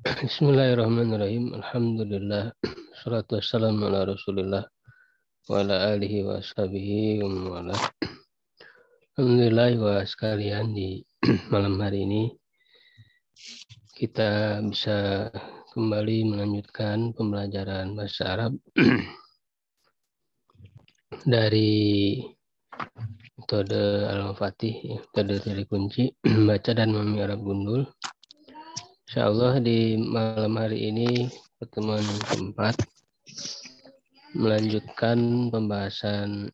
Bismillahirrahmanirrahim. Alhamdulillah. Salatu wassalamu ala Rasulillah wa ala alihi wa ashabihi wa mawala. Alhamdulillah wa sekalian, di malam hari ini kita bisa kembali melanjutkan pembelajaran bahasa Arab dari metode Al-Mafatih, metode dari kunci, baca dan memahami Arab gundul. Insyaallah di malam hari ini pertemuan yang keempat melanjutkan pembahasan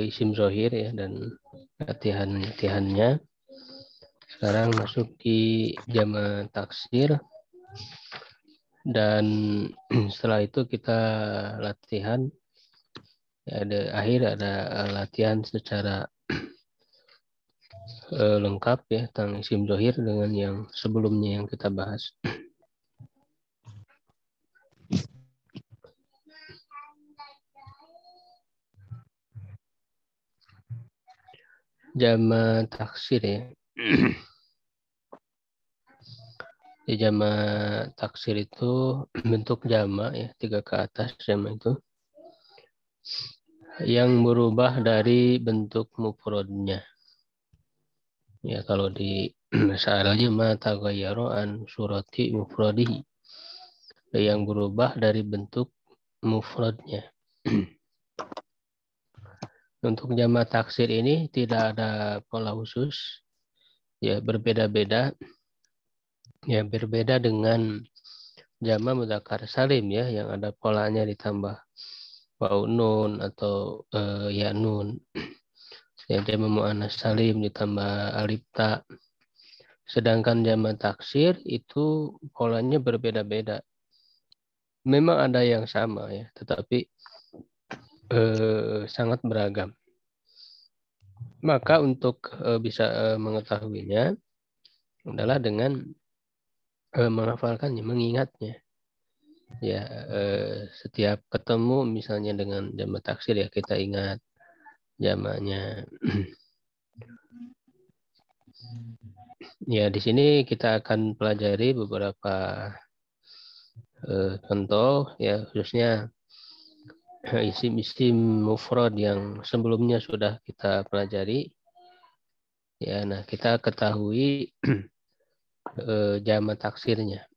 isim zohir ya dan latihannya. Sekarang masuk di jama' taksir, dan setelah itu kita latihan ya, ada latihan secara lengkap ya tentang isim zohir dengan yang sebelumnya yang kita bahas. Jama' taksir ya. Di jama' taksir itu bentuk jama' ya, 3 ke atas jama' itu yang berubah dari bentuk mufradnya. Ya, kalau di bahasa Arabnya ma taghayyara an surati mufradihi, yang berubah dari bentuk mufradnya. Untuk jama' taksir ini tidak ada pola khusus, ya berbeda-beda. Ya berbeda dengan jama' mudzakkar salim ya, yang ada polanya ditambah waw nun atau ya nun. Ya, jama' muannas salim ditambah alif ta. Sedangkan jama' taksir itu polanya berbeda-beda. Memang ada yang sama ya, tetapi sangat beragam. Maka untuk bisa mengetahuinya adalah dengan menghafalkannya, mengingatnya. Ya, setiap ketemu misalnya dengan jama' taksir ya kita ingat jamaknya. Ya, di sini kita akan pelajari beberapa contoh ya, khususnya isim-isim mufrad yang sebelumnya sudah kita pelajari. Ya, nah kita ketahui jama' taksirnya.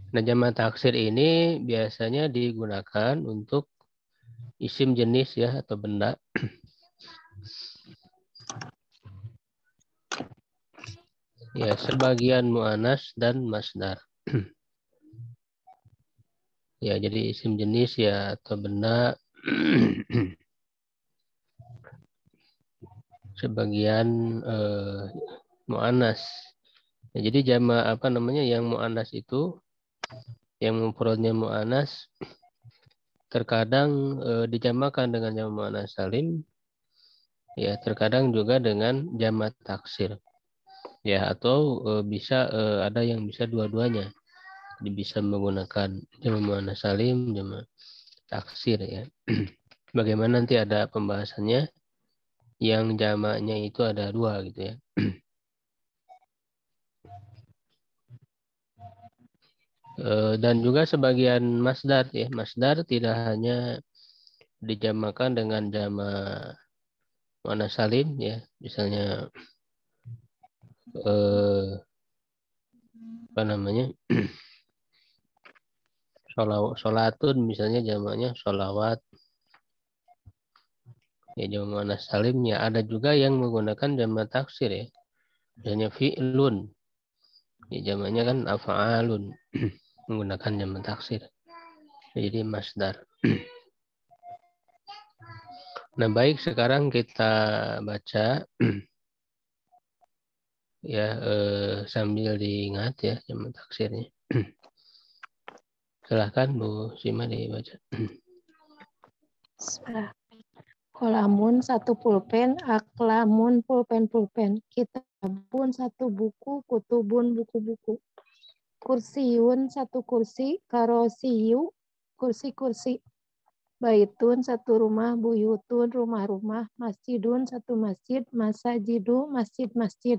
Nah, jama' taksir ini biasanya digunakan untuk isim jenis ya atau benda. Ya, sebagian mu'annas dan masdar. Ya, jadi isim jenis ya atau benda sebagian mu'annas. Ya, jadi jama' yang mu'annas itu, yang mufradnya mu'annas, terkadang dijamakan dengan jama' mu'annas salim. Ya, terkadang juga dengan jama' taksir. Ya, atau bisa ada yang bisa dua-duanya. Jadi bisa menggunakan jama' muannas salim, jama' taksir ya. Bagaimana nanti ada pembahasannya, yang jamaknya itu ada 2 gitu ya. Dan juga sebagian masdar ya. Masdar tidak hanya dijamakan dengan jama' muannas salim ya. Misalnya sholatun misalnya jamaknya sholawat. Ya, jama' muannas salim ya, ada juga yang menggunakan jama' taksir ya. Misalnya fi'lun. Ya, jamaknya kan af'alun. Menggunakan jama' taksir. Jadi masdar. Nah, baik, sekarang kita baca ya sambil diingat ya jama' taksirnya. Silahkan Bu Sima dibaca. Kolamun 1 pulpen, aklamun pulpen. Kitabun 1 buku, kutubun buku-buku. Kursiun 1 kursi, karosiyu kursi-kursi. Baitun satu rumah, buyutun rumah-rumah, masjidun satu masjid, masajidu masjid-masjid,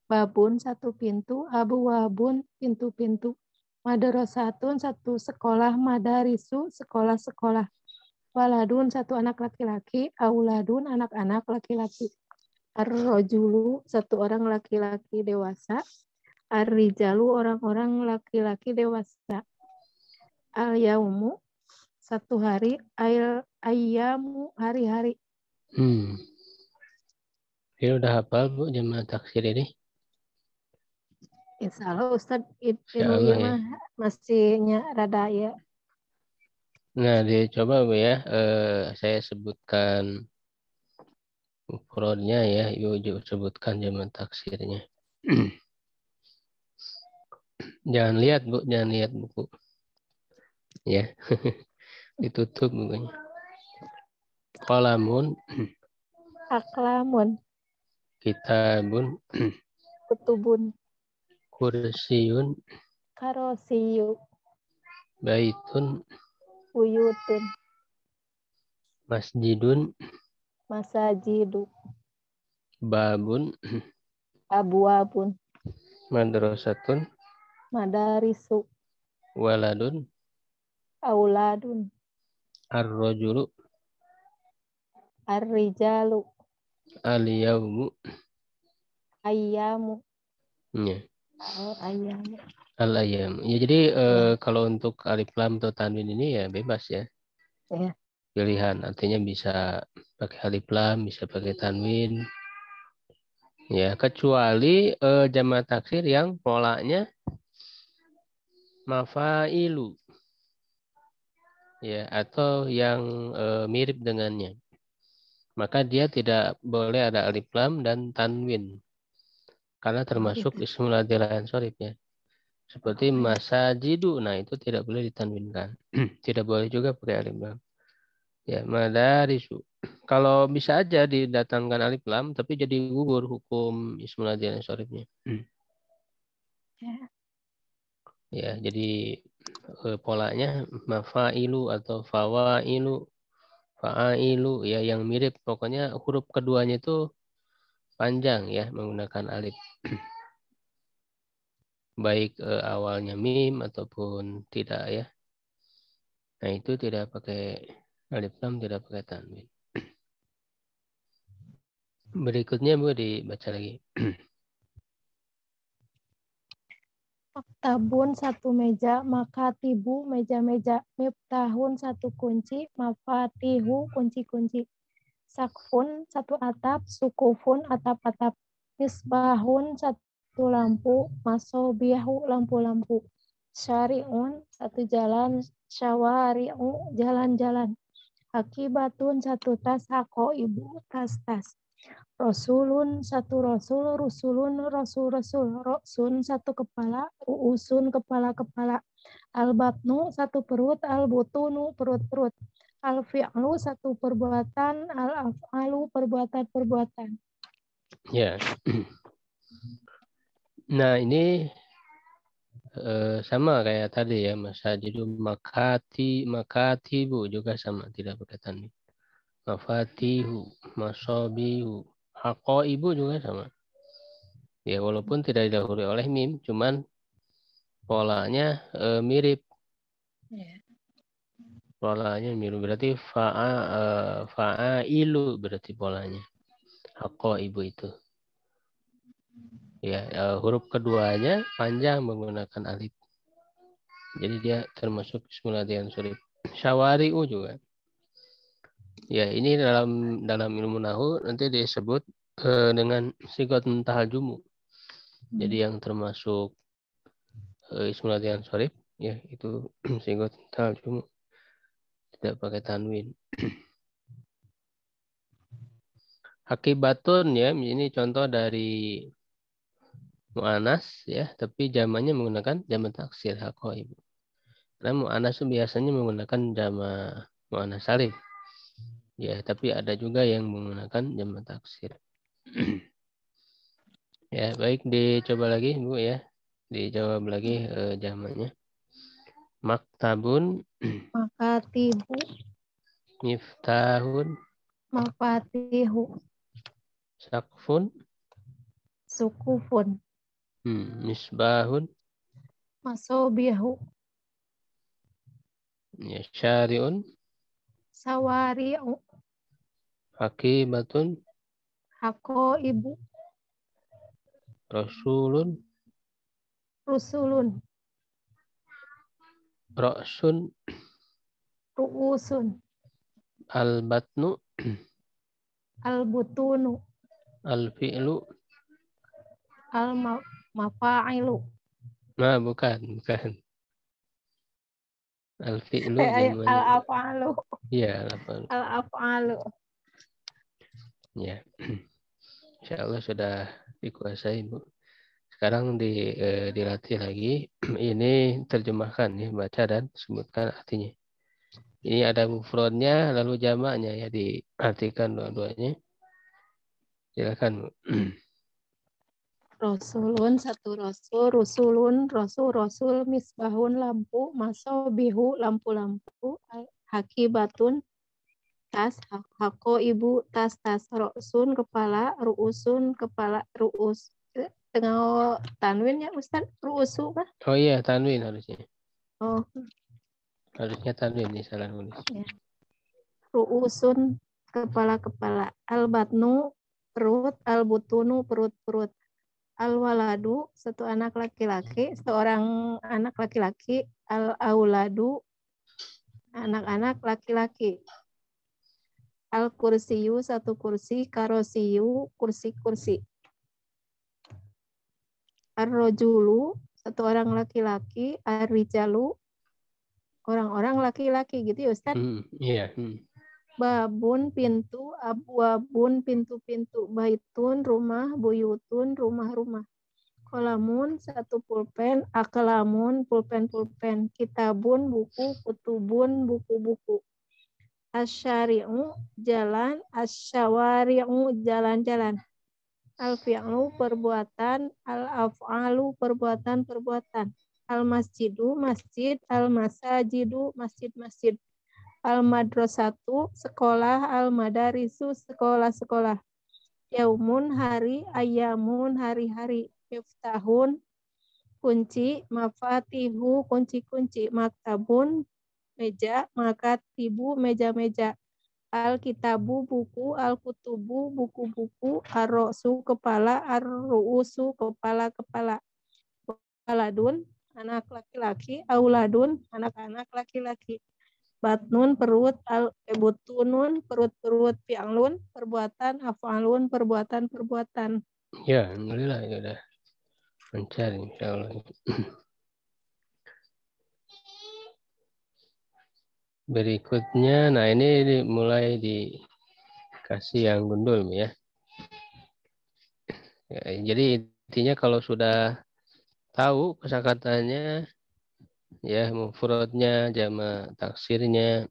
babun satu pintu, abu-wabun pintu-pintu, madrasatun satu sekolah, madarisu sekolah-sekolah, waladun satu anak laki-laki, auladun anak-anak laki-laki, ar-rajulu satu orang laki-laki dewasa, ar-rijalu orang-orang laki-laki dewasa, al-yaumu satu hari, ayamu hari-hari. Ini udah hafal Bu jamaah taksir ini? Insya Allah Ustadz Insya Inu Allah iya ya. mah masihnya rada ya. Nah, dicoba Bu ya. Saya sebutkan ukurannya ya. Ibu sebutkan jamaah taksirnya. Jangan lihat Bu, jangan lihat buku. Ya, ditutup bukunya. Qalamun, Aklamun, kitabun, kutubun, kursiyun, karosiyu, baitun, buyutun, masjidun, masajidu, babun, abuabun, madrasatun, madarisu, waladun, auladun, ar-rajulu, arrijalu, al-yawmu. ayyamu, Ya, ayyamu. al-ayyam. Ya, jadi Ya, kalau untuk alif lam atau tanwin ini ya bebas ya. ya. Pilihan artinya bisa pakai alif lam, bisa pakai tanwin. Ya, kecuali jamaah taksir yang polanya mafailu ya atau yang mirip dengannya. Maka dia tidak boleh ada alif lam dan tanwin karena Oh, termasuk gitu. ismul adzal sorif ya. Seperti Oh, ya. masajidu, nah itu tidak boleh ditanwinkan. Tidak boleh juga pakai alif lam. Ya, madarisu. Kalau bisa aja didatangkan alif lam, tapi jadi gugur hukum ismul adzal sorifnya. Ya. Ya, jadi polanya mafailu atau fawailu, fa'ailu ya yang mirip. Pokoknya huruf keduanya itu panjang ya menggunakan alif. Baik awalnya mim ataupun tidak ya. Nah, itu tidak pakai alif lam, tidak pakai tanwin. Berikutnya Bu dibaca lagi. Maktabun satu meja, makatibu meja-meja, miftahun satu kunci, mafatihu kunci-kunci, sakfun satu atap, sukufun atap-atap, misbahun satu lampu, masobihu lampu-lampu, syari'un satu jalan, syawari'u jalan-jalan, akibatun satu tas, ibu tas-tas. Rasulun satu rasul, rusulun rasul-rasul, roksun satu kepala, uusun kepala-kepala, al-batnu satu perut, al-butunu perut-perut, al-fi'lu satu perbuatan, al-af'alu perbuatan-perbuatan. Ya. Nah, ini sama kayak tadi ya, masajidu makatibu juga sama, tidak pakai tanwin. Mafatihu, masobihu, haqaibu juga sama. Ya, walaupun tidak didahului oleh mim, cuman polanya mirip. Polanya mirip berarti fa'ailu berarti polanya. Haqaibu itu. Ya, huruf keduanya panjang menggunakan alif. Jadi dia termasuk ismul adzal sorif. Syawari'u juga. Ya, ini dalam ilmu nahu nanti disebut dengan sigatun tahajumu. Jadi yang termasuk ismul adzal sorif ya itu sigatun tahajumu. Tidak pakai tanwin. Akibatun ya, ini contoh dari mu'anas ya, tapi jamannya menggunakan jaman taksir hakoib. Karena mu'anas biasanya menggunakan jama mu'anas salim. Ya, tapi ada juga yang menggunakan jaman taksir. Ya, baik dicoba lagi Bu ya. Dijawab lagi jamannya. Maktabun, Makatibu Miftahun. Mafatihu. Sakfun. Sukufun. Misbahun. Masobihu. Ya, syari'un. Sawari'u. Hakimatun. Hakoibu. Rasulun. Rusulun. Ra'sun. Ru'usun. Al-batnu. Al-butunu. Al-fi'lu. Al-mafa'ilu. Nah, bukan. Al-fi'lu jamuannya. Al-af'alu. Iya, al-af'alu. Al-af'alu. Ya. Insya Allah sudah dikuasai, Bu. Sekarang dilatih lagi. Ini terjemahkan ya, baca dan sebutkan artinya. Ini ada mufradnya lalu jamaknya ya, diartikan dua-duanya. Silakan, Bu. Rasulun, satu rasul, rusulun, rasul, misbahun, lampu, masobihu, lampu-lampu, hakibatun, tas, hako ibu, tas, rosun, kepala, ruusun, kepala, ruus. Tengah tanwin ya Ustaz, ruusu kan? Oh iya, tanwin harusnya. Oh, Harusnya tanwin nih, salah nulis. ya. Ruusun, kepala-kepala, al-batnu, perut, al-butunu, perut-perut. Al-waladu, satu anak laki-laki, seorang anak laki-laki. Al-auladu, anak-anak laki-laki. Al-kursiyu, satu kursi. Karosiyu, kursi-kursi. Ar-rojulu, satu orang laki-laki. Ar-rijalu, orang-orang laki-laki gitu ya Ustaz. Iya. Babun, pintu. Abwabun, pintu-pintu. Baitun, rumah. Buyutun, rumah-rumah. Kolamun, satu pulpen. Akelamun, pulpen-pulpen. Kitabun, buku. Kutubun, buku-buku. Asyari'u, jalan. Asyawari'u, jalan-jalan. Al-fi'lu, perbuatan. Al-af'alu, perbuatan-perbuatan. Al-masjidu, masjid. Al-masajidu, masjid-masjid. Al-madrasatu, sekolah. Al-madarisu, sekolah-sekolah. Yaumun, hari. Ayamun, hari-hari. Miftahun, kunci. Mafatihu, kunci-kunci. Maktabun, meja. Makatibu, meja-meja. Al-kitabu, buku. Al-kutubu, buku-buku. Ar-rosu, kepala. Ar-ru'usu, kepala-kepala. Waladun, anak laki-laki. Auladun, anak-anak laki-laki. Batnun, perut. Butunun, perut-perut. Fi'lun, perbuatan. Af'alun, perbuatan-perbuatan. Ya, alhamdulillah ya udah lancar insya Allah. Berikutnya, nah ini mulai dikasih yang gundul ya. Jadi intinya kalau sudah tahu kosakatanya, ya mufradnya, jamak taksirnya,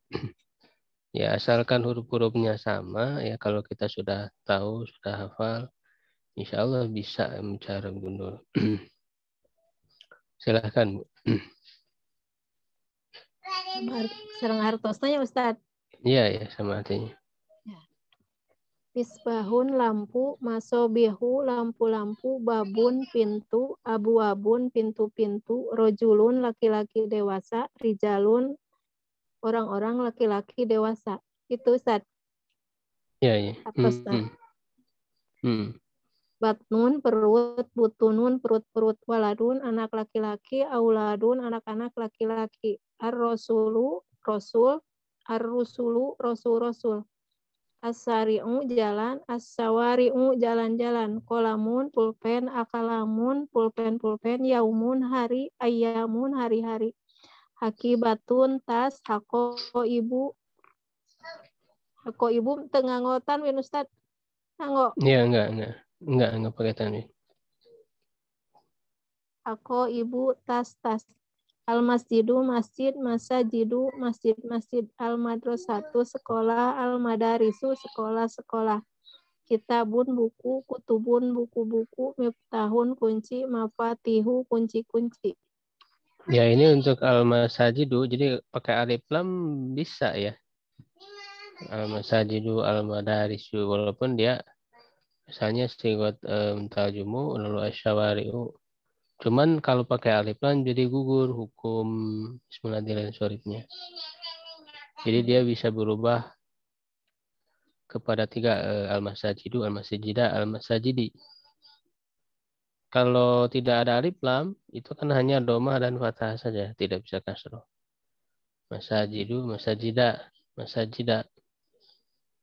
ya asalkan huruf-hurufnya sama, ya kalau kita sudah tahu, sudah hafal, insya Allah bisa mencari gundul. Silahkan, Bu. Serang hartosnya Ustaz. Iya ya, sama artinya. Misbahun, lampu. Masobihu, lampu-lampu. Babun, pintu. Abu-abun, pintu-pintu. Rojulun, laki-laki dewasa. Rijalun, orang-orang laki-laki dewasa. Itu Ustaz. Iya. Hartosnya. Batnun, perut. Butunun, perut-perut. Waladun, anak laki-laki. Auladun, anak-anak laki-laki. Ar-rasulu, rasul. Ar-rusulu, rasul-rasul. As-sari'u, jalan. As-sawari'u, jalan-jalan. Kolamun, pulpen. Akalamun, pulpen-pulpen. Yaumun, hari. Ayamun, hari-hari. Hakibatun, tas. Hako ibu. Hako ibu, tengah ngotan, Win Ustaz. Nggak. Iya, enggak pakai tanwin. Hako ibu, tas. Al-masjidu, masjid. Masajidu, masjid. Al-madrasatu, sekolah. Al-madarisu, sekolah-sekolah. Kitabun, buku. Kutubun, buku-buku. Miftahun, kunci. Mafatihu, kunci-kunci. Ya ini untuk al-masajidu, jadi pakai alif lam bisa ya. al-masajidu, al-madarisu, walaupun dia misalnya sigot tarjumu lalu asyawari'u. Cuman kalau pakai alif lam jadi gugur hukum ismunadilan sorifnya. Jadi dia bisa berubah kepada tiga, al-masajidu, al-masajida, al-masajidi. Kalau tidak ada alif lam, itu kan hanya domah dan fathah saja, tidak bisa kasroh. Masajidu, masajida, masajida.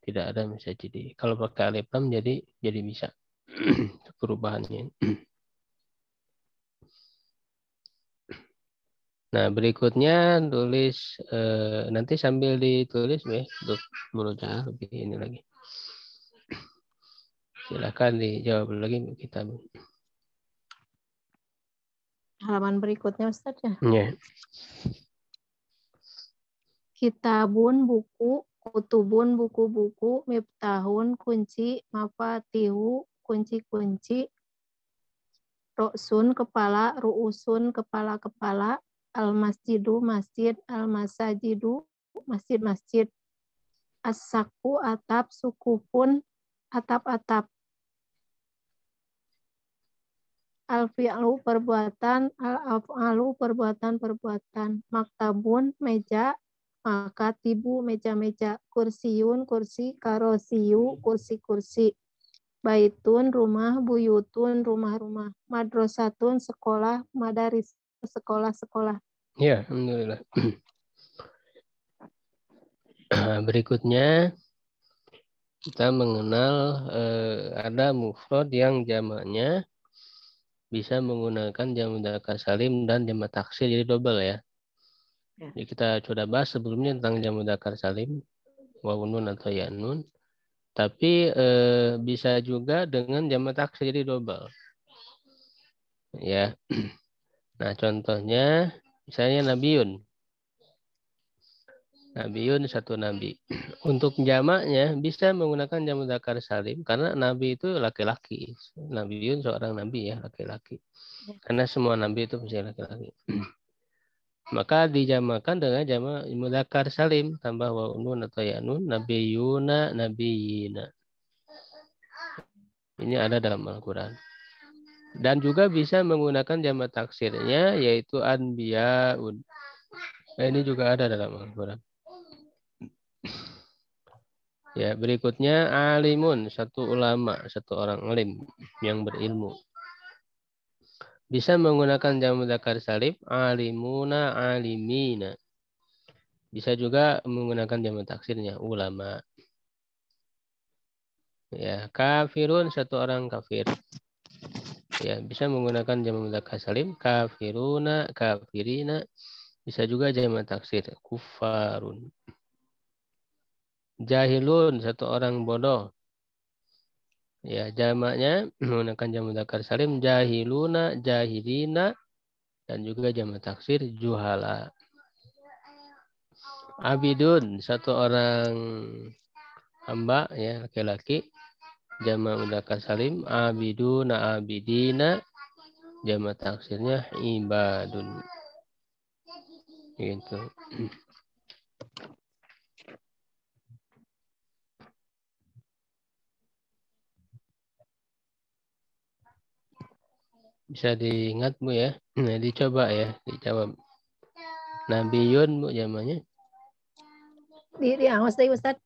Tidak ada masajidi. Kalau pakai alif lam jadi bisa perubahannya. Nah, berikutnya tulis nanti sambil ditulis ya untuk murojaah lebih ini lagi. Silakan dijawab lagi kita. Halaman berikutnya Ustaz ya. Ya. Kitabun buku, kutubun buku-buku, miftahun kunci, mafatihu kunci-kunci, roksun kepala, ruusun kepala-kepala, al-masjidu masjid, al-masajidu masjid-masjid, as-saku atap, sukufun atap-atap, al-fi'lu perbuatan, al-af'alu perbuatan-perbuatan, maktabun meja, makatibu meja-meja, kursiyun kursi, karosiyu kursi-kursi, baitun rumah, buyutun rumah-rumah, madrasatun sekolah, madaris sekolah-sekolah. Ya, alhamdulillah. Berikutnya kita mengenal ada mufrad yang jamaknya bisa menggunakan jamak mudzakkar salim dan jamak taksir jadi double ya. Jadi kita sudah bahas sebelumnya tentang jamak mudzakkar salim, wawu nun atau ya nun. Tapi bisa juga dengan jamak taksir jadi double. Ya. Nah, contohnya misalnya nabiun. Nabiun satu nabi. Untuk jamaknya bisa menggunakan jamak mudzakkar salim karena nabi itu laki-laki. Nabiun seorang nabi ya, laki-laki. Karena semua nabi itu mesti laki-laki. Maka dijamakan dengan jamak mudzakkar salim tambah wawu nun atau ya nun, nabiyuna, nabiyina. Ini ada dalam Al-Qur'an. Dan juga bisa menggunakan jamak taksirnya yaitu anbiyaun. Nah, ini juga ada dalam Al-Qur'an. Ya, berikutnya alimun, satu ulama, satu orang alim yang berilmu. Bisa menggunakan jamak mudzakkar salim alimuna, alimina. Bisa juga menggunakan jamak taksirnya ulama. Ya, kafirun satu orang kafir. Ya, bisa menggunakan jamak mudzakkar salim kafiruna, kafirina. Bisa juga jamak taksir kufarun. Jahilun satu orang bodoh. Ya, jamaknya menggunakan jamak mudzakkar salim jahiluna, jahilina dan juga jamak taksir juhala. Abidun satu orang hamba ya laki-laki. Jamak mudzakkar salim abiduna, abidina. Jamak taksirnya ibadun. Gitu. Bisa diingat Bu ya. Nah, dicoba ya, dijawab. Nabiyun Bu jamaknya. Di awas deh Ustaz.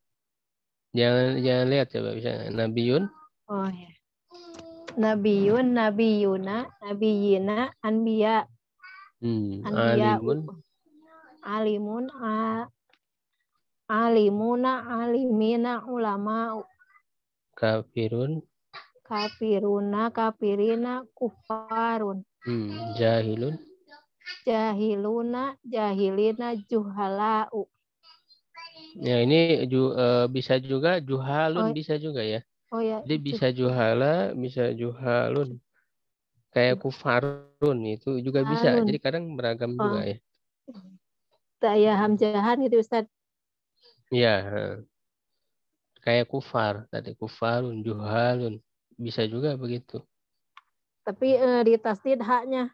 Jangan lihat coba bisa. Nabiyun. Oh ya. Nabiyun, nabiyuna, nabiyina, anbiya, anbiya, Alimun. alimun, alimuna, alimina, ulama, Kafirun. kafiruna, kafirina, kufarun. Jahilun. Jahiluna, jahilina, juhalau. Ya ini bisa juga juhalun Oh, bisa juga ya. oh ya. Jadi bisa juhala, bisa juhalun. Kayak kufarun itu juga bisa. Juhalun. Jadi kadang beragam Oh. juga ya. Saya hamzahan gitu Ustaz. Iya. Kayak kufar tadi kufarun, juhalun. Bisa juga begitu. Tapi di tasdid haknya.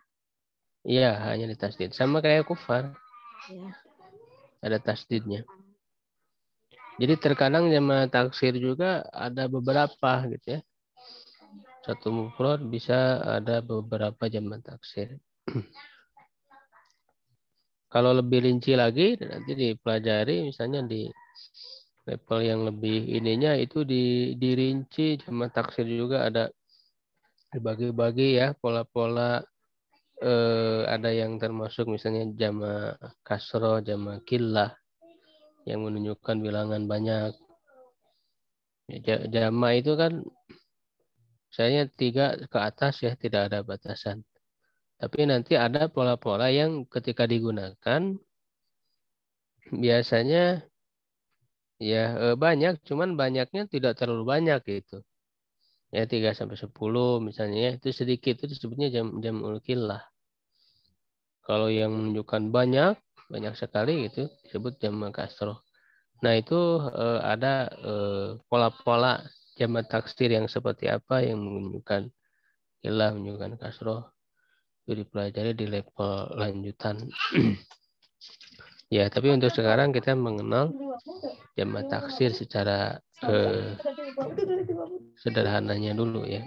Iya, hanya di tasdid. Sama kayak kufar. Ya. Ada tasdidnya. Jadi terkadang jamak taksir juga ada beberapa gitu ya. Satu mufrad bisa ada beberapa jamak taksir. Kalau lebih rinci lagi nanti dipelajari misalnya di level yang lebih ininya itu dirinci jamak taksir juga ada dibagi-bagi ya pola-pola ada yang termasuk misalnya jamak kasroh, jamak killah yang menunjukkan bilangan banyak. Jamak itu kan misalnya 3 ke atas ya tidak ada batasan. Tapi nanti ada pola-pola yang ketika digunakan biasanya ya banyak, cuman banyaknya tidak terlalu banyak gitu. Ya 3 sampai 10 misalnya ya, itu sedikit itu disebutnya jam'ul killah. Kalau yang menunjukkan banyak, banyak sekali gitu disebut jamak kasroh. Nah, itu ada pola-pola jamak taksir yang seperti apa yang menunjukkan killah, menunjukkan kasroh. Itu dipelajari di level lanjutan. Ya, tapi untuk sekarang kita mengenal jamak taksir secara sederhananya dulu ya.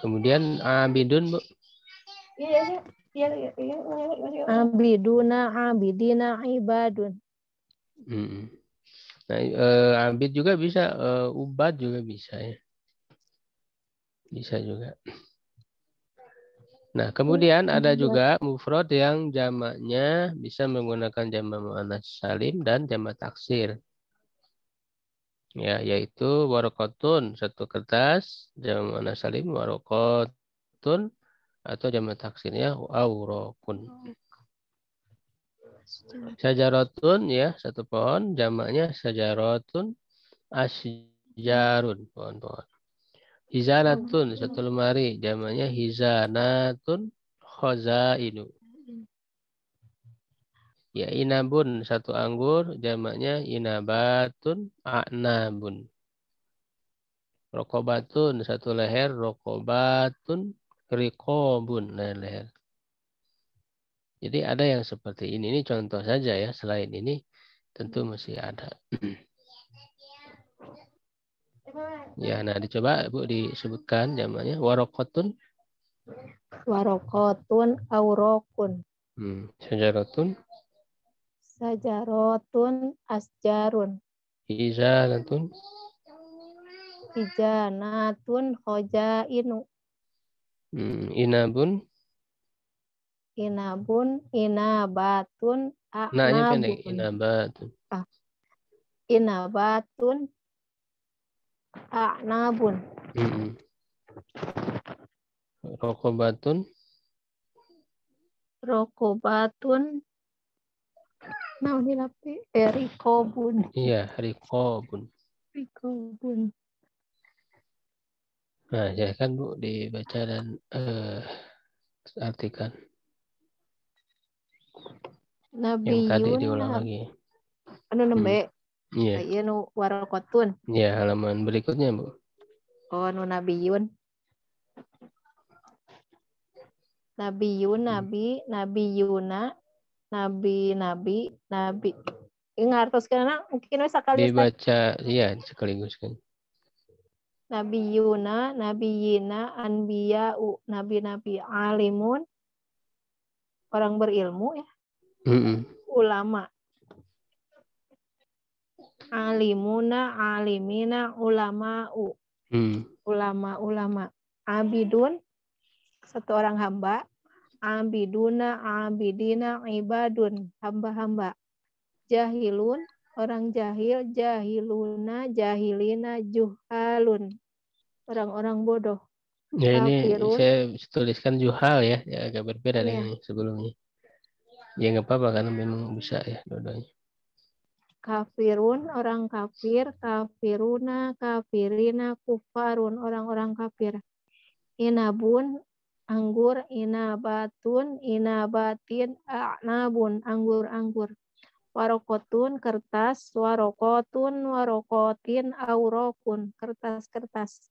Kemudian abidun, Bu. Abiduna, abidina, ibadun. Nah, abid juga bisa, ubad juga bisa ya. Bisa juga. Nah, kemudian ada juga mufrad yang jamaknya bisa menggunakan jamak muannats salim dan jamak taksir. Ya, yaitu warokotun, satu kertas, jamak muannats salim warokotun atau jamak taksirnya aurokun. Sajarotun ya, satu pohon, jamaknya sajarotun asjarun, pohon-pohon. Hizanatun, satu lemari, jamaknya hizanatun khozainu. Ya, inabun, satu anggur, jamaknya inabatun a'nabun. Rokobatun, satu leher, rokobatun rikobun, leher. Jadi ada yang seperti ini. Ini contoh saja ya. Selain ini tentu masih ada. Ya, nah dicoba Bu disebutkan jamaknya warokotun. Warokotun, aurokun. Sajaratun. Sajarotun, asjarun. Hizanatun. Hijanatun, khojainu. Inabun. Inabun, inabatun, Naknya pendek. a'nabun. Inabatun. Inabatun, a'nabun. Rokobatun. Rokobatun, rikobun. Iya, rikobun. Rikobun. Nah, ya kan Bu dibaca dan artikan. Yang tadi Nabiyun, diulang lagi. anu nembe. Iya. Iya nu warokotun. Iya, halaman berikutnya Bu. Oh, nu nabiyun. Nabiyun, nabi, nabiyuna, nabi. Ini ngartoskeunna mungkin we sakali Dibaca, iya sekaligus kan. Nabiyuna, nabiyina, anbiya'u, nabi-nabi, alimun, orang berilmu ya. Ulama. Alimuna, alimina, ulama'u. Ulama. Abidun, satu orang hamba. Abiduna, abidina, ibadun, hamba-hamba. Jahilun, orang jahil. Jahiluna, jahilina, juhalun, orang-orang bodoh. Ya ini Kafirun, saya tuliskan juhal ya, agak berbeda iya. dengan yang sebelumnya. Ya nggak apa-apa karena memang bisa ya dua-duanya. Kafirun, orang kafir. Kafiruna, kafirina, kufarun, orang-orang kafir. Inabun, anggur. Inabatun, inabatin, a'nabun, anggur-anggur. Warokotun, kertas. Warokotun, warokotin, aurokun, kertas-kertas.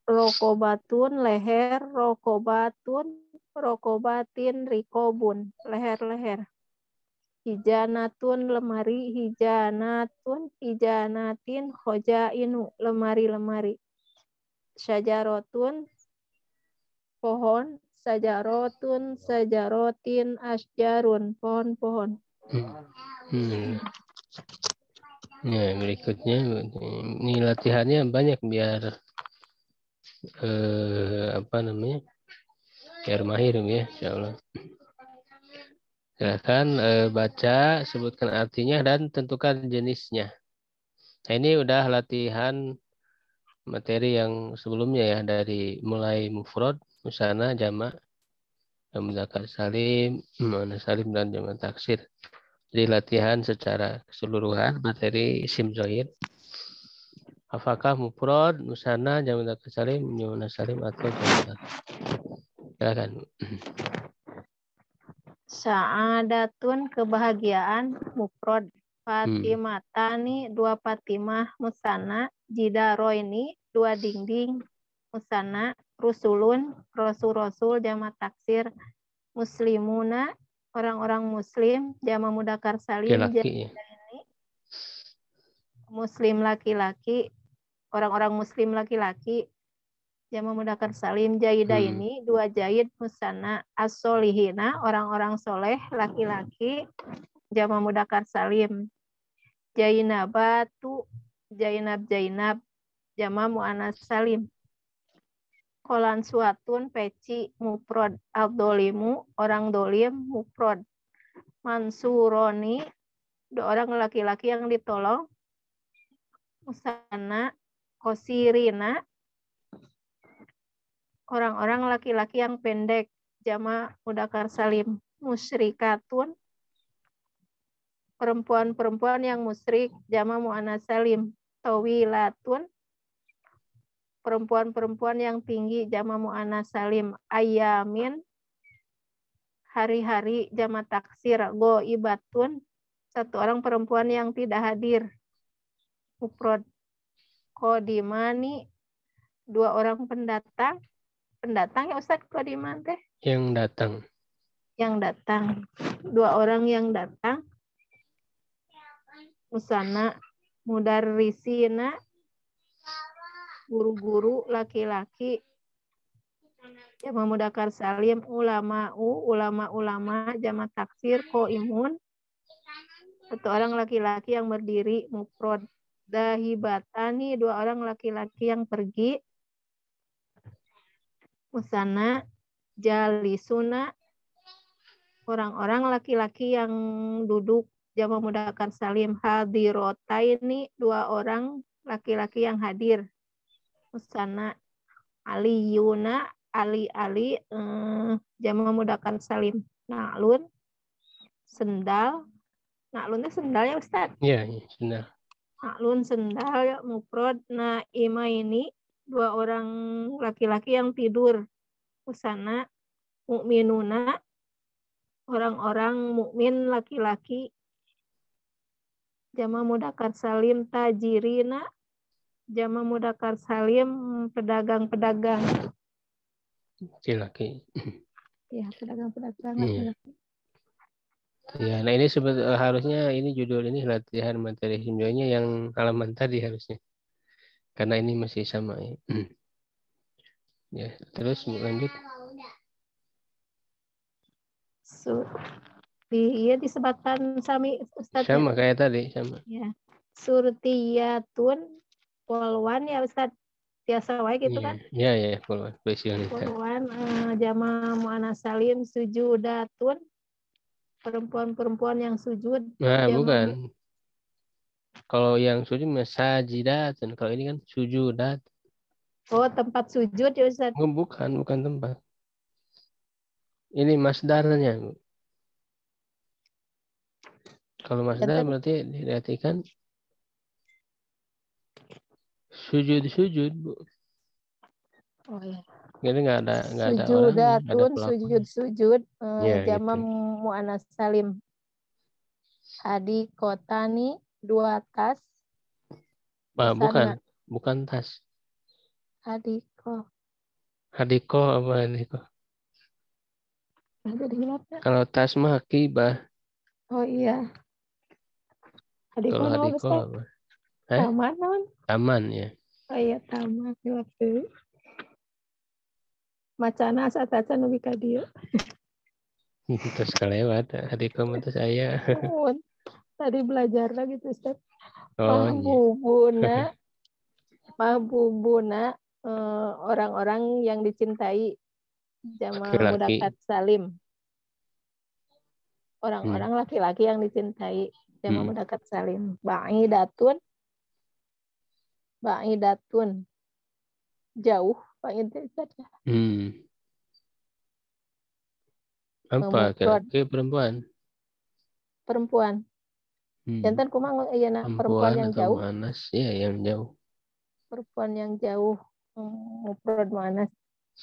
Rokobatun, leher. Rokobatun, rokobatin, rikobun, leher-leher. hijanatun lemari, hijanatun, hijanatin, hojainu lemari-lemari. Syajarotun pohon, sajarotun, sajarotin, asjarun pohon-pohon. Ya, berikutnya ini latihannya banyak biar biar mahir ya, insyaallah. Silakan baca, sebutkan artinya dan tentukan jenisnya. Nah, ini udah latihan materi yang sebelumnya ya, dari mulai mufrad, musanna, jamak, mudzakkar salim, muannas salim dan jamak taksir. Jadi latihan secara keseluruhan materi isim dhamir. Apakah mufrad, musanna, jamak mudzakkar salim, muannas salim atau jamak taksir? Silakan. Sa'adatun kebahagiaan mufrad. Fatimatani dua Fatimah musanna. Jidaroini dua dinding musanna. Rusulun rasul-rasul jamak taksir. Muslimuna orang-orang muslim jamak mudzakkar salim. Laki-laki. Muslim laki-laki orang-orang muslim laki-laki jamak mudzakkar salim. Jaidaini dua jaid musanna. As-solihina orang-orang soleh laki-laki jamak mudzakkar salim. Jainabatu jainab jamak muannas salim. Kolan suatun peci mufrad. Abdolimu orang dolim mufrad. Mansuroni dua orang laki-laki yang ditolong musanna. Kosirina orang-orang laki-laki yang pendek jamak mudzakkar salim. Musyrikatun perempuan-perempuan yang musyrik jamak muannas salim. Tawilatun perempuan-perempuan yang tinggi jamak muannas salim. Ayamin hari-hari jamak taksir. Goibatun satu orang perempuan yang tidak hadir mufrad. Qodimani dua orang pendatang ya Ustaz. Qodiman teh yang datang dua orang yang datang musanna. Mudarrisina guru-guru laki-laki jamak mudzakkar salim. Ulama jamak taksir. Qaimun satu orang laki-laki yang berdiri mufrad. Dahibatani dua orang laki-laki yang pergi musanna. Jalisuna orang-orang laki-laki yang duduk jamak mudzakkar salim. Hadirotaini dua orang laki-laki yang hadir musanna. Aliyuna ali jamak mudzakkar salim. Na'lun sendal. Na'lun itu sendalnya Ustaz. Iya, sendal. Na'lun sendal mufrad. Naimaini dua orang laki-laki yang tidur musanna. Mu'minuna orang-orang mukmin laki-laki jamak mudzakkar salim. Tajirina jamak mudzakkar salim pedagang-pedagang. Laki-laki. Ya, pedagang-pedagang Iya. laki-laki. Ya, nah ini harusnya ini judul ini latihan materi simbolnya yang halaman tadi harusnya. Karena ini masih sama ya. Ya, terus lanjut. Iya disebutkan sami Ustaz. Sama kayak tadi, sama. Ya. Surtiyatun polwan ya Ustaz. Biasa wae gitu kan? Iya, polwan. Polwan jamak muannas salim. Sujudatun perempuan-perempuan yang sujud. Nah, bukan. Kalau yang sujud sajidat, dan kalau ini kan sujudat. Oh, tempat sujud ya Ustaz? Oh, bukan tempat. Ini masdarnya, Bu. Kalau masdar berarti diartikan sujud, Bu. Oh ya. Jadi nggak ada Sujudatun sujud jamak gitu. muannas salim. Hadikotani dua tas. Bukan tas. Hadiko Apa hadiko? Kalau tas mah kibah. Oh iya. Adiko Kalau naon Hadiko Ustaz? apa? Taman naon? Taman ya. Oh iya taman waktu. Macana sataca nu ka dieu. Terus kelewat Hadiko itu saya. Nuhun. Tadi belajar lagi tuh Ustaz. Oh iya. Mahbubuna orang-orang yang dicintai. Jama Laki-laki. mudakat salim. Orang-orang laki-laki yang dicintai. Jama mudakat salim. Ba'idatun. Jauh. Ba'id Ustaz. Apa laki-laki perempuan? Perempuan. Jantan kumang perempuan Perempuan yang atau jauh. muannas ya yang jauh. Perempuan yang jauh. Mufrad muannas.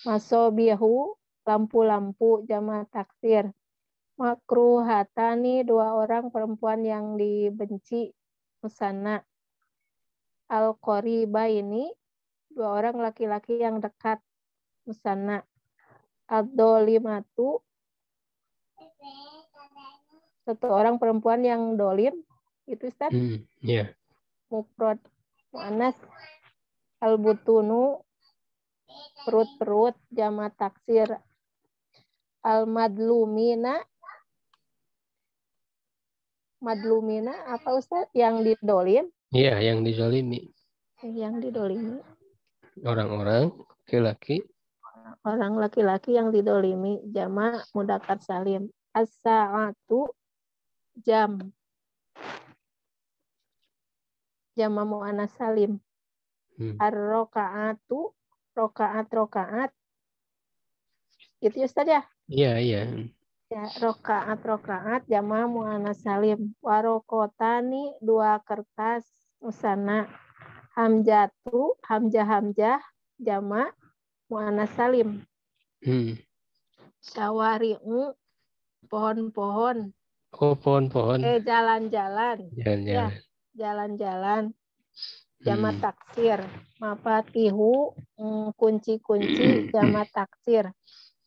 Masobihu, lampu-lampu jama taksir. Makruhatani, dua orang perempuan yang dibenci. Musanna. Al-qoribaini, dua orang laki-laki yang dekat. Musanna. Ad-dolimatu, satu orang perempuan yang dolim. Itu Ustaz. Ya. Mufrad muannas. Al-butunu, perut-perut jama taksir. Al-madlumina apa Ustaz? Yang didolim? Iya, yang dizalimi. Yang didolimi. Orang-orang laki-laki. Orang laki-laki yang didolimi. Jama mudzakkar salim. As-sa'atu, jam. Jama muannas salim. Ar-roka'atu, rokaat. Itu Ustaz ya? Iya. Ya, rokaat jama muannas salim. Warokotani, dua kertas. Musanna. Hamjatu, hamjah jama muannas salim. Syawari'u, pohon-pohon. Oh, pohon-pohon. Jalan-jalan. Ya, jalan-jalan. Jama taksir. Mafatihu, kunci-kunci jama taksir.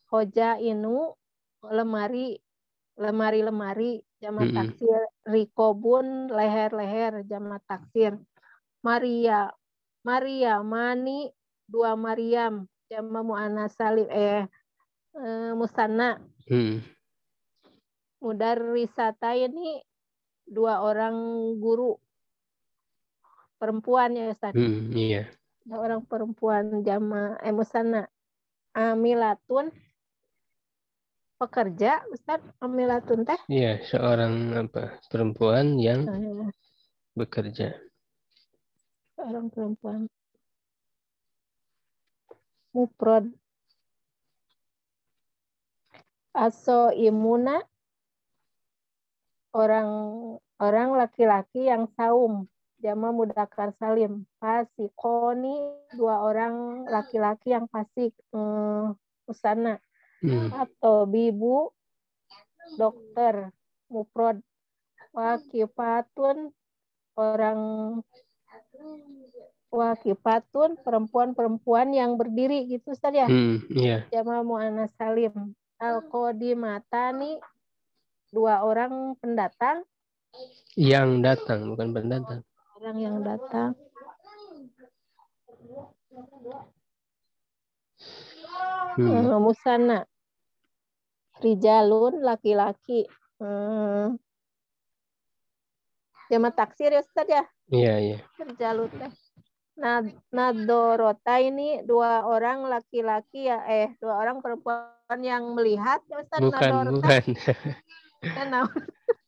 Hojainu, lemari jama taksir. Rikobun, leher-leher jama taksir. Mariamani, dua Maryam jama muannas salim. Musanna. Mudarrisataini, dua orang guru perempuan ya Ustaz. Iya. Dua orang perempuan jama musanna. Amilatun, pekerja Ustaz. Amilatun teh? Iya, seorang perempuan yang bekerja. Seorang perempuan. Mufrad. Imuna, orang laki-laki yang saum. Jama mudzakkar salim. Fasikoni, dua orang laki-laki yang fasik. Musanna. Atau bibu, dokter. Mufrad. Wakifatun, perempuan yang berdiri gitu Ustaz ya. Iya. Jama muannas salim. Al-qodimatani, dua orang pendatang. Yang datang, bukan pendatang. Orang yang datang. Musanna. Rijalun, laki-laki. Jama taksir ya Ustaz ya? Iya. Rijalun teh. Nadorota ini dua orang laki-laki ya, dua orang perempuan yang melihat ya Ustaz. Bukan.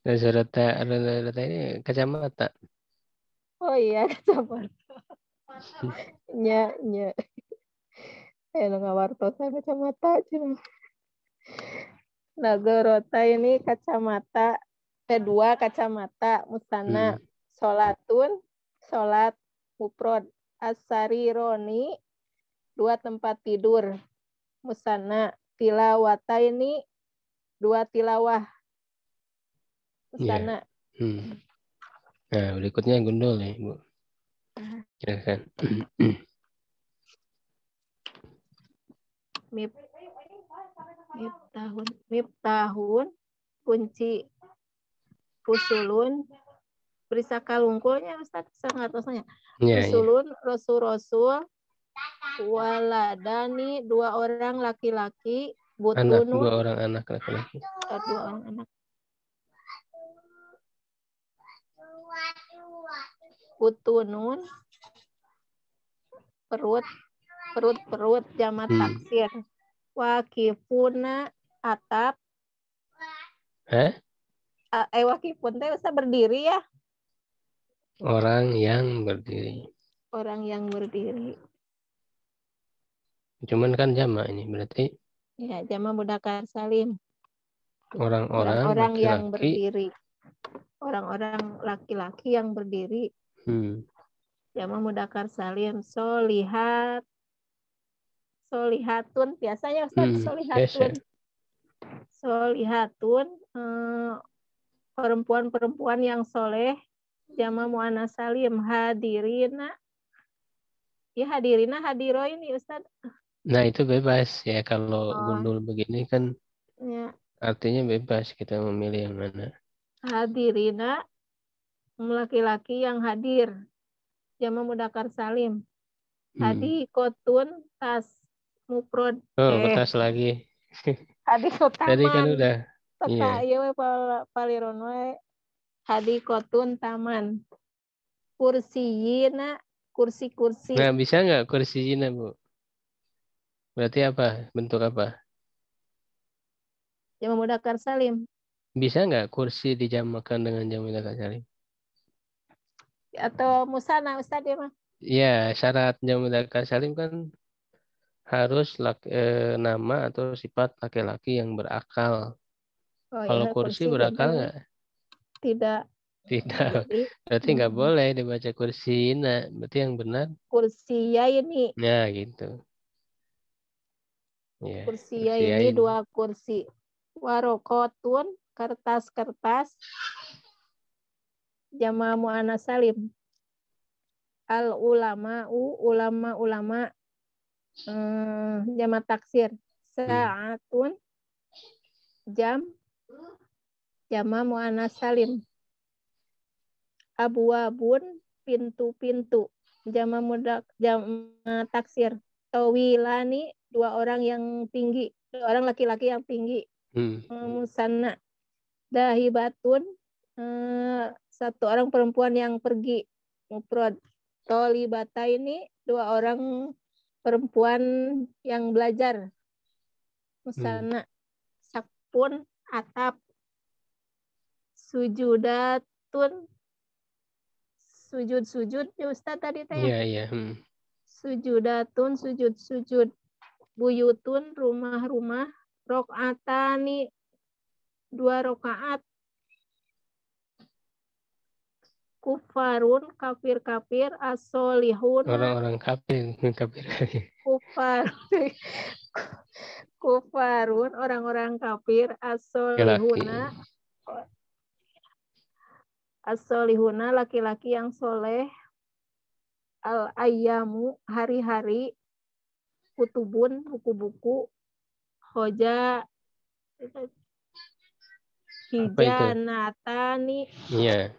Nadorota ini kacamata. Oh iya, kacamata. Nya. Ngawartos kacamata cina. Nadorota ini kacamata. Kedua kacamata. Musanna. Sholatun, sholat. Mufrad. Asarironi, dua tempat tidur. Musanna. Tilawata ini dua tilawah. Musanna. Nah, berikutnya gundul ya, Bu. Silakan. Miftahun, kunci. Fusulun beri sakalungkulnya Ustaz sangat maksudnya. Ya, ya. Fusulun rasul waladani 2 orang laki-laki, Anak, 2 butunun orang anak laki-laki. 2 orang anak. Butunun perut jamak taksir. Wakifuna atap. Wakifun teh Ustaz berdiri ya. Orang yang berdiri. Orang yang berdiri. Cuman kan jamak ini berarti. Ya, jamak mudzakkar salim. Orang-orang yang laki-laki. berdiri. Orang-orang laki-laki yang berdiri. Jamak mudzakkar salim. Solihatun biasanya Ustaz solihatun. Solihatun perempuan-perempuan yang soleh. Jamak muannats salim. Hadirina. Ya hadirina hadiro ini Ustaz. Nah itu bebas ya kalau gundul begini kan ya. Artinya bebas kita memilih yang mana. Hadirina laki-laki yang hadir. Jamak mudzakkar salim. Hadikotun tas mufrad. Tas lagi. Hadikotaman. Tadi kan udah. Iya. Iya paliron we. Hadikotun taman. Kursiyina kursi-kursi. Nah, bisa nggak kursiyina, Bu? Berarti apa? Bentuk apa? Jamak mudzakkar salim. Bisa nggak kursi dijamakan dengan jamak mudzakkar salim? Atau musana Ustaz ya, Mas? Iya, syarat jamak mudzakkar salim kan harus nama atau sifat laki-laki yang berakal. Kalau kursi berakal nggak? Tidak. Berarti nggak boleh dibaca kursiyina. Berarti yang benar? Kursiya ini. Ya, gitu. Ya, kursiya ini 2 kursi. Warokotun kertas-kertas. Jamak muannats salim. Al ulama jamak taksir. Sa'atun jam. Jamak muannats salim. Abwabun pintu-pintu. Jamak taksir. Tawilani 2 orang yang tinggi. 2 orang laki-laki yang tinggi. Musanna. Dahibatun 1 orang perempuan yang pergi. Mufrad. Tolibata ini 2 orang perempuan yang belajar. Musanna. Sakpun atap. Sujudatun sujud ya Ustaz tadi teh. Iya. Sujudatun sujud. Buyutun rumah-rumah. Rok'atani 2 rakaat. Kufarun kafir-kafir. As-solihuna orang-orang kafir. Kufarun orang-orang kafir. As-solihuna laki-laki yang soleh. Al-ayyamu hari-hari. Kutubun buku-buku. Hoja hijanatani. Iya.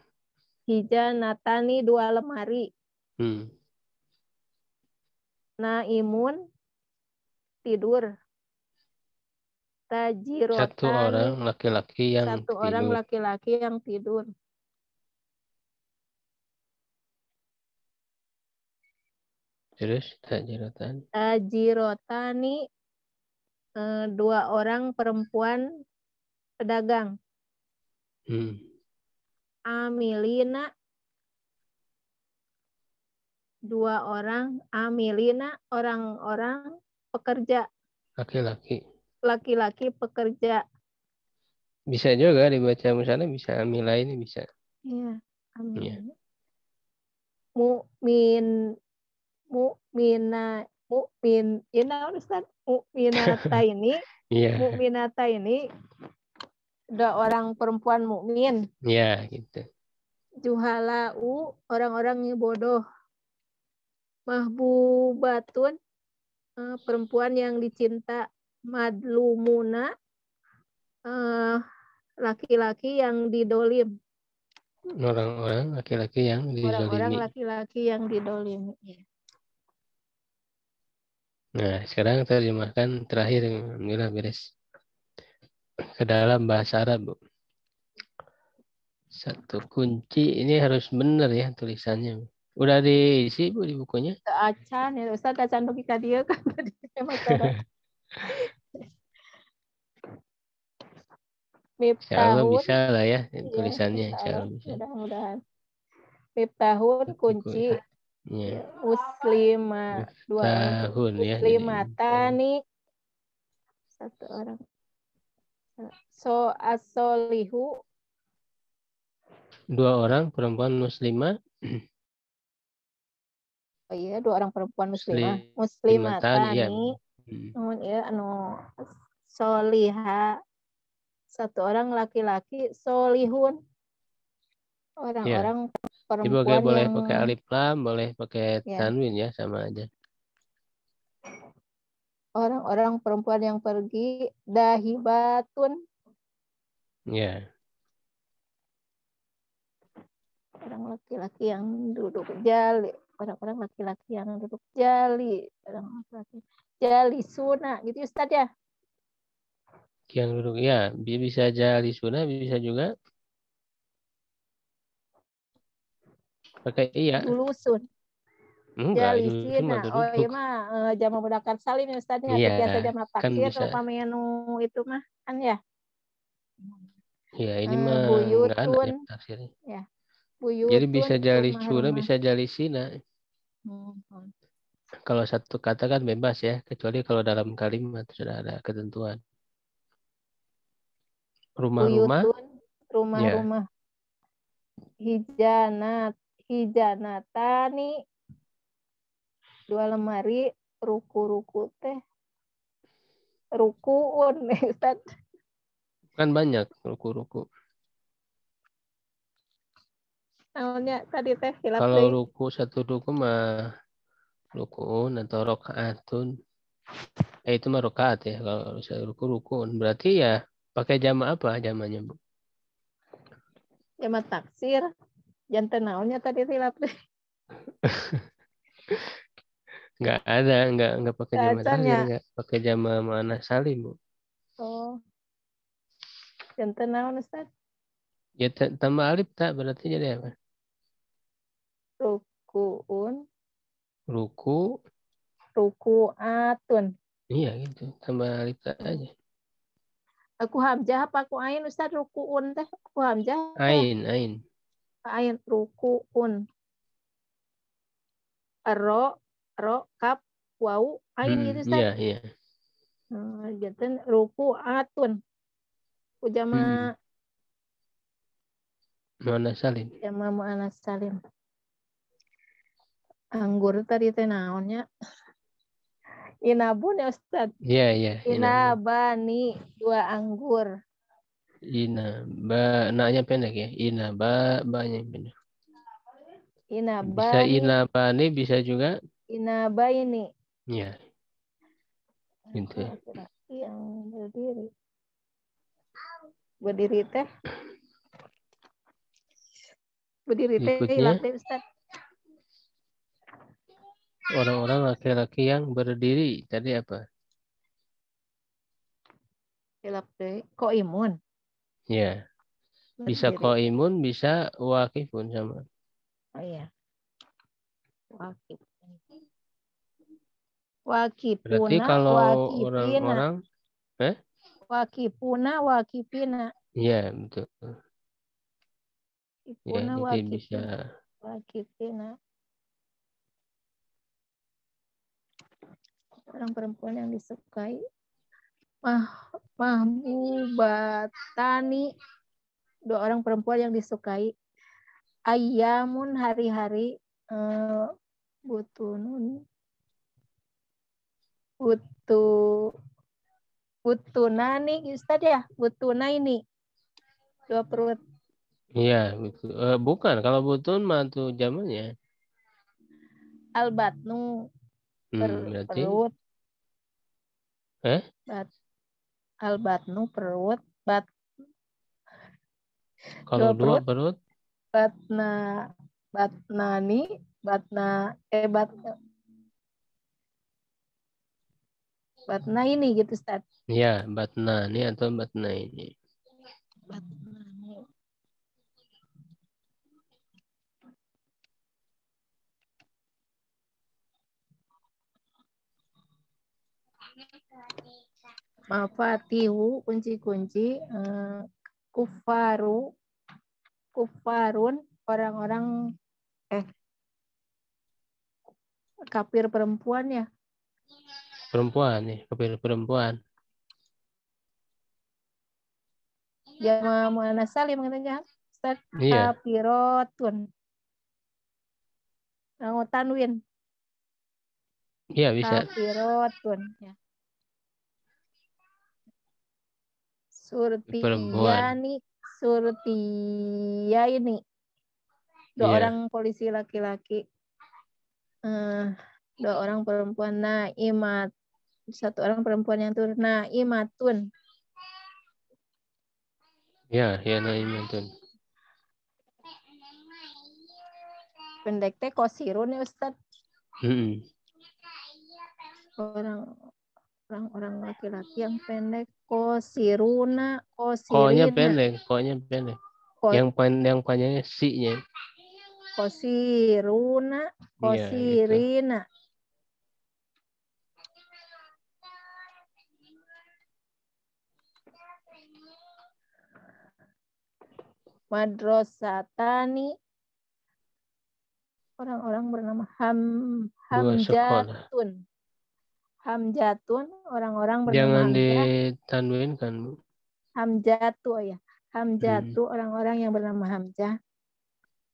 Hijanatani 2 lemari. Naimun tidur. Tajirotani 1 orang laki-laki yang 1 orang tidur. laki-laki yang tidur. Terus tajirotani 2 orang perempuan pedagang. Amilina 2 orang amilina orang-orang pekerja. Laki-laki pekerja. Bisa juga dibaca misalnya bisa amila ini bisa. Iya, amilina. Ya. Mukminata ini. Mukminata ini 2 orang perempuan mukmin. Iya, gitu. Juhalau orang-orang yang bodoh. Mahbubatun perempuan yang dicinta. Madlumuna laki-laki yang didolim. Orang-orang laki-laki yang Orang-orang dizolimi. laki-laki yang didolimi. Nah, sekarang terjemahkan terakhir. Alhamdulillah beres. Ke dalam bahasa Arab, Bu. Satu kunci ini harus benar ya tulisannya. Udah diisi, Bu, di bukunya? Acan ya Ustaz acan bagi ka dieu kan tadi masalah. Insya Allah Miftahun bisa lah ya ya tulisannya. Insya insyaallah Allah bisa. mudah-mudahan. Miftahun Satu kunci ya. ya, muslimah dua orang Tahun ya. Jadi muslimatani satu orang so asolihu dua orang perempuan muslimah, oh iya dua orang perempuan muslimah muslimatan ya. muslimatani ya anu soliha satu orang laki-laki solihun Ya. orang-orang Jadi perempuan boleh yang pakai alif lam, boleh pakai ya tanwin ya, sama aja. orang-orang perempuan yang pergi dahibatun Ya. orang laki-laki yang duduk jali orang-orang laki-laki yang duduk jali orang laki-laki jali sunah gitu Ustaz ya Yang duduk ya, bisa jali sunnah, bisa juga pakai iya. julusun Enggak, jali justru mah sina oh iya duduk. mah jama mudzakkar salim ya Ustaz ya Iya, biasa jama kan taksir bisa. upami anu itu mah kan ya Ya, ini mah enggak ada ya buyutun tafsirnya. ya Jadi buyutun bisa jali sunnah, rumah-rumah bisa jali sina. Kalau satu kata kan bebas ya, kecuali kalau dalam kalimat sudah ada ketentuan. Rumah-rumah, buyutun ya. rumah-rumah hijanat hijanatani dua lemari ruku-ruku teh rukuun Ustaz. Kan banyak ruku-ruku. Namanya tadi teh hilap Kalau deui. ruku satu ruku mah rukuun atau rokaatun. Itu mah rokaat ya. Kalau saya ruku-rukuun. Berarti ya pakai jama apa jamanya, Bu? Jama taksir janten naonnya tadi hilap deui. Nggak pakai jama taksir, Acannya nggak pakai jama mana salim, Bu. oh janten naon Ustaz? Ya tambah alif tak berarti jadi apa? Rukuun Ruku, rukuatun. iya gitu. Tambah alif tak aja. Aku hamzah apa aku ain Ustaz rukuun teh? Aku hamzah teh. Ain, ain. Ain rukuun. Ro ro kap wau ain gitu Ustaz. Iya, iya. Janten rukuatun. Ujama Mana salim. jama muannas salim. Anggur tadi teh naonnya? Inabun ya Ustaz. Iya, iya. Inabani dua anggur. Ina, ba, naknya pendek ya. Ina, banyak pendek. Bisa Inabani, ina bani, bisa juga. inabaini. Ya, gitu ya. Laki-laki yang berdiri. Berdiri teh. Berdiri teh Berikutnya, hilap deh Ustaz. orang-orang laki-laki yang berdiri. Tadi apa? Hilap deh. Kok imun? Ya, bisa Berdiri. koimun, bisa wakifun sama. Oh iya. Wakif. Berarti Wakipuna, kalau wakipina. orang-orang, eh? Wakipuna, wakipina. Ya, betul. Ya, Wakipuna, jadi bisa. wakipina. Wakipina. Orang perempuan yang disukai. Mahbubatani. Dua orang perempuan yang disukai. Ayamun hari-hari. Butunun. Butunani Ustaz ya. Butuna ini. Dua perut. Iya, betul. Bukan, kalau butun mah tuh zamannya. Albatnu. Berarti, Perut. eh? Albatnu perut. Kalau Dua dua perut. perut, batnani, batna ini gitu Ustaz. Ya, batnani atau batna ini. Batnani. Mafatihu, kunci-kunci. Kufarun, orang-orang kafir perempuan ya. Perempuan nih, kafir perempuan. Jama muannas salim katanya Ustaz. Iya. Kafirotun. Tanwin. Iya bisa. Kafirotun ya. Perempuan. Surtiyaini. Dua Iya. orang polisi laki-laki. Dua orang perempuan. Naimat. Satu orang perempuan yang turun. Naimatun. Ya, naimatun. Pendek teh kosirun ya Ustaz. Orang laki-laki yang pendek. Kosiruna. Koknya Kosirina. pendek. Yang panjangnya si-nya. Kosiruna. Iya, gitu. Kosirina. Madrasatani. Orang-orang bernama Dua sekolah. Hamjatun, orang-orang bernama Jangan Hamzah. ditanwin kan, Bu? Hamjatu ya. Hamjatu, orang-orang yang bernama Hamzah.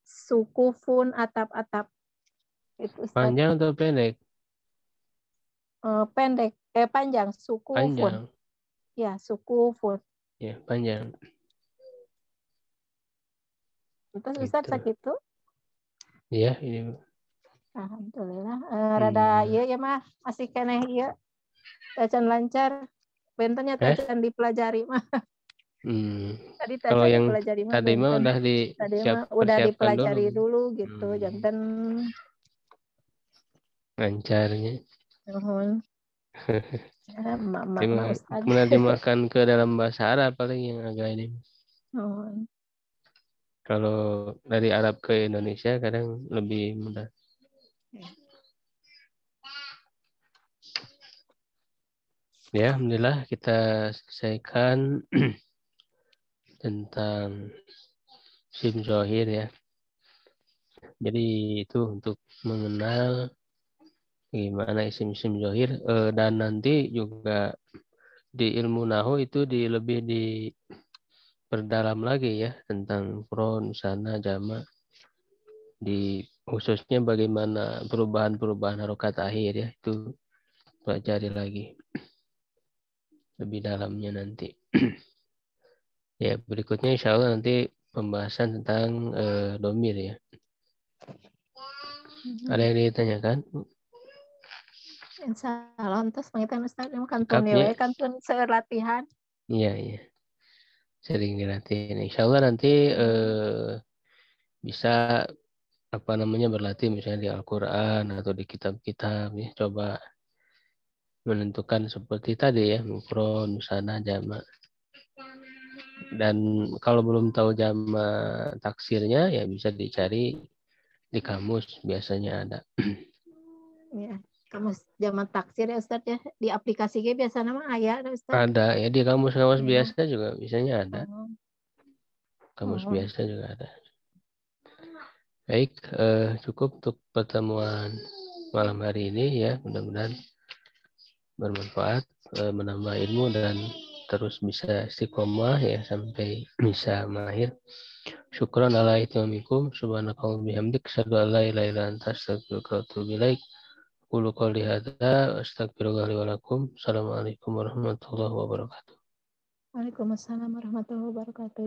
Sukufun, atap-atap. Itu Ustaz. Panjang atau pendek? Pendek, panjang. Sukufun. Panjang. Ya, sukufun. Ya, panjang. Terus Ustaz Gitu. sakitu? Iya, ini. Alhamdulillah. Rada iya ya mah, masih keneh iya. Tacan lancar. Bentennya tacan dipelajari mah. Tadi Kalau tacan yang dipelajari mah tadi mah udah tadi mah udah dipelajari dulu gitu. Jantan lancarnya. nuhun. Ustaz. Menerjemahkan ke dalam bahasa Arab paling yang agak ini. Nuhun. Kalau dari Arab ke Indonesia kadang lebih mudah. Ya, alhamdulillah kita selesaikan tentang isim zahir ya. Jadi itu untuk mengenal gimana isim-isim zahir dan nanti juga di ilmu nahu itu lebih diperdalam lagi ya tentang mufrad, musanna, jama, di khususnya bagaimana perubahan harokat akhir ya, itu pelajari lagi lebih dalamnya nanti. Ya, berikutnya insya Allah nanti pembahasan tentang domir ya. Ada yang ditanyakan? Insya Allah terus pengitan Ustaz kantun Cekapnya? ya kantun latihan. Iya. Sering dilatih. Insya Allah nanti bisa berlatih misalnya di Al-Quran atau di kitab-kitab ya. Coba menentukan seperti tadi ya, mufrad, musanna, jama. Dan kalau belum tahu jama taksirnya ya bisa dicari di kamus, biasanya ada. Ya, kamus jama taksir ya Ustaz ya. Di aplikasi ge biasa nama aya Ustaz. Ada ya, di kamus-kamus biasa juga biasanya ada. Kamus biasa juga ada. Baik, cukup untuk pertemuan malam hari ini ya. Mudah-mudahan bermanfaat, menambah ilmu dan terus bisa istiqomah ya sampai bisa mahir. Syukran ala itmamikum, subhanakallahumma bihamdik, asyhadu an la ilaha illa anta, astaghfiruka wa atubu ilaik. Qulu qouli hadza, astaghfirullah li wa lakum. Assalamualaikum warahmatullahi wabarakatuh. Waalaikumsalam warahmatullahi wabarakatuh.